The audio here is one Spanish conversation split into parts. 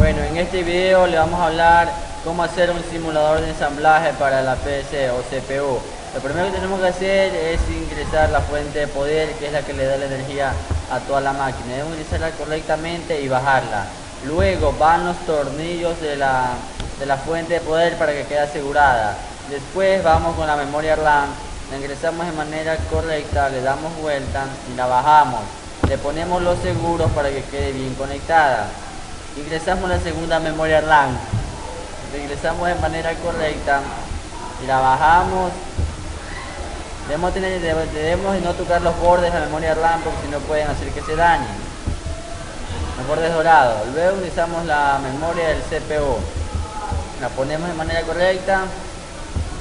Bueno, en este video le vamos a hablar cómo hacer un simulador de ensamblaje para la PC o CPU. Lo primero que tenemos que hacer es ingresar la fuente de poder, que es la que le da la energía a toda la máquina. Debemos ingresarla correctamente y bajarla. Luego van los tornillos de la fuente de poder para que quede asegurada. Después vamos con la memoria RAM, la ingresamos de manera correcta, le damos vuelta y la bajamos. Le ponemos los seguros para que quede bien conectada. Ingresamos la segunda memoria RAM, la ingresamos de manera correcta y la bajamos. Debemos no tocar los bordes de la memoria RAM porque si no pueden hacer que se dañen los bordes dorados. Luego utilizamos la memoria del CPU, la ponemos de manera correcta,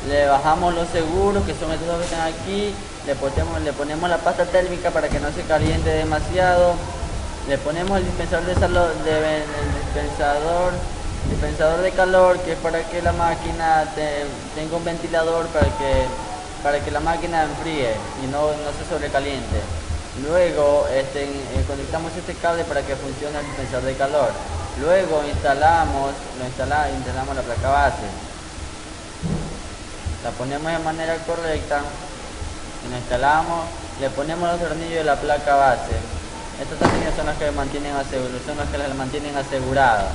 le bajamos los seguros, que son estos dos que están aquí, le ponemos la pasta térmica para que no se caliente demasiado. Le ponemos el dispensador de calor, que es para que la máquina tenga un ventilador para que la máquina enfríe y no se sobrecaliente. Luego conectamos este cable para que funcione el dispensador de calor. Luego instalamos la placa base. La ponemos de manera correcta, la instalamos, le ponemos los tornillos de la placa base. Estas tornillos son las que la mantienen asegurada.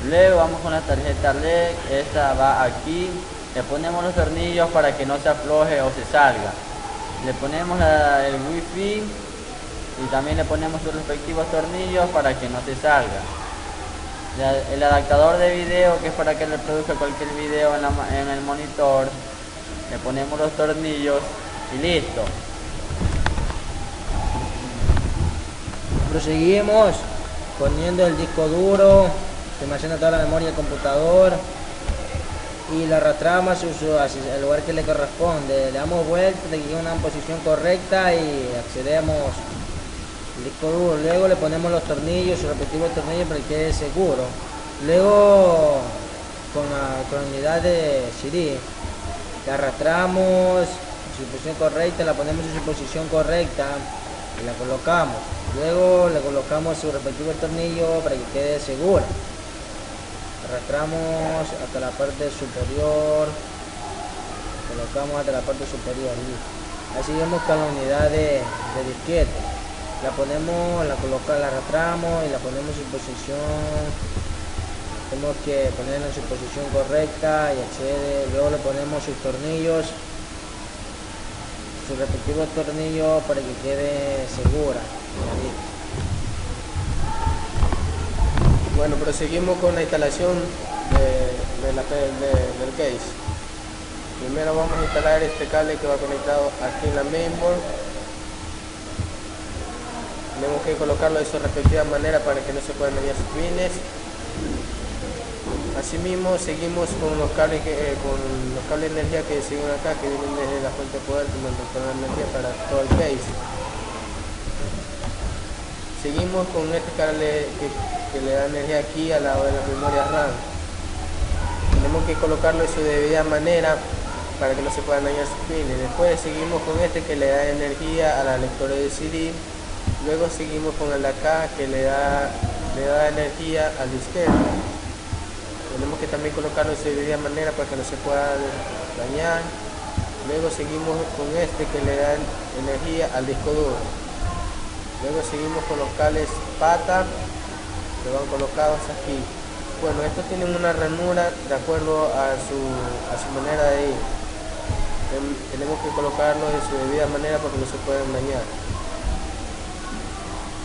Luego vamos con la tarjeta LED, esta va aquí, le ponemos los tornillos para que no se afloje o se salga. Le ponemos el wifi y también le ponemos sus respectivos tornillos para que no se salga. El adaptador de video, que es para que le produzca cualquier video en el monitor, le ponemos los tornillos y listo. Proseguimos poniendo el disco duro que almacena toda la memoria del computador y la arrastramos hacia el lugar que le corresponde. Le damos vuelta, le queda una posición correcta y accedemos al disco duro. Luego le ponemos los tornillos, sus respectivos tornillos para que quede seguro. Luego con la unidad de CD la arrastramos en su posición correcta, la ponemos en su posición correcta y la colocamos. Luego le colocamos su respectivo tornillo para que quede segura. Arrastramos hasta la parte superior, colocamos hasta la parte superior y así vemos con la unidad de disquete. La arrastramos y la ponemos en posición. Tenemos que ponerla en su posición correcta y accede. Luego le ponemos sus tornillos, sus respectivos tornillos para que quede segura. Bueno, proseguimos con la instalación del case. Primero vamos a instalar este cable que va conectado aquí en la mainboard. Tenemos que colocarlo de su respectiva manera para que no se puedan dañar sus pines. Asimismo seguimos con los cables de energía que siguen acá, que vienen desde la fuente de poder como el doctor de energía para todo el case. Seguimos con este cable que le da energía aquí al lado de la memoria RAM. Tenemos que colocarlo de su debida manera para que no se puedan dañar sus pines. Después seguimos con este que le da energía a la lectora de CD. Luego seguimos con el de acá que le da energía al disquete. Tenemos que también colocarlo de su debida manera para que no se pueda dañar. Luego seguimos con este que le da energía al disco duro. Luego seguimos con los cables pata que van colocados aquí. Bueno, estos tienen una ranura de acuerdo a su manera de ir. Tenemos que colocarlo de su debida manera porque no se pueden dañar.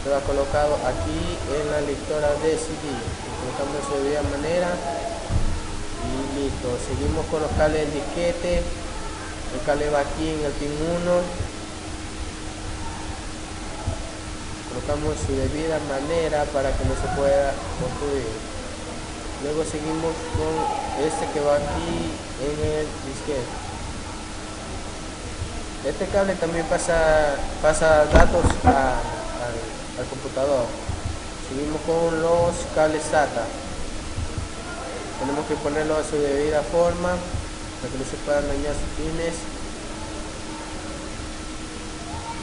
Se va colocado aquí en la lectora de CD. Lo colocamos de su debida manera y listo. Seguimos con los cables del disquete. El cable va aquí en el pin 1. Colocamos su debida manera para que no se pueda construir. Luego seguimos con este que va aquí en el disquete. Este cable también pasa datos al computador. Seguimos con los cables SATA. Tenemos que ponerlo a su debida forma para que no se puedan dañar sus pines.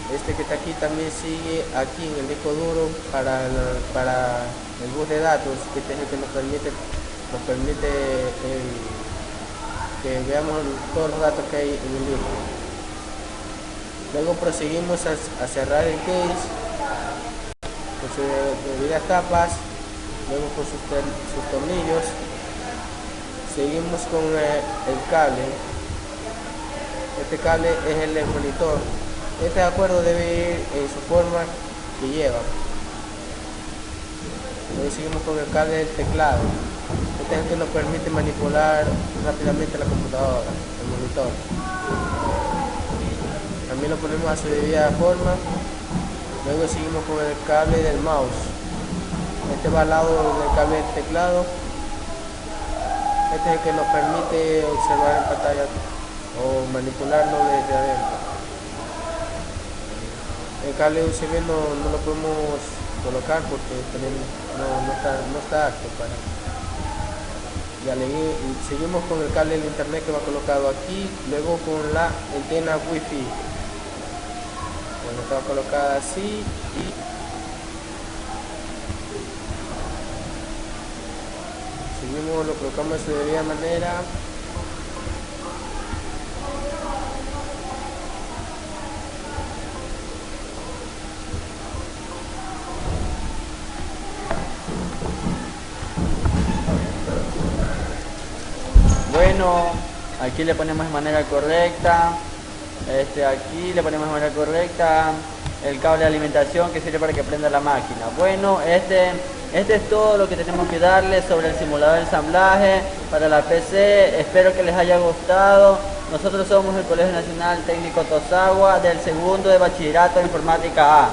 Este que está aquí también sigue aquí en el disco duro para el bus de datos, que este es el que nos permite que veamos todos los datos que hay en el disco. Luego proseguimos a cerrar el case con sus debidas tapas, luego con sus tornillos. Seguimos con el cable. Este cable es el del monitor. Este de acuerdo debe ir en su forma que lleva. Luego seguimos con el cable del teclado. Este es el que nos permite manipular rápidamente la computadora, el monitor. También lo ponemos a su debida forma. Luego seguimos con el cable del mouse. Este va al lado del cable del teclado. Este es el que nos permite observar en pantalla o manipularlo desde adentro. El cable USB no lo podemos colocar porque no está apto para. Seguimos con el cable del internet que va colocado aquí, luego con la antena wifi. Bueno, está colocada así y seguimos, lo colocamos de su debida manera. Bueno, aquí le ponemos de manera correcta. Aquí le ponemos de manera correcta el cable de alimentación que sirve para que prenda la máquina. Bueno, este es todo lo que tenemos que darle sobre el simulador de ensamblaje para la PC. Espero que les haya gustado. Nosotros somos el Colegio Nacional Técnico Tosagua del segundo de Bachillerato de Informática A.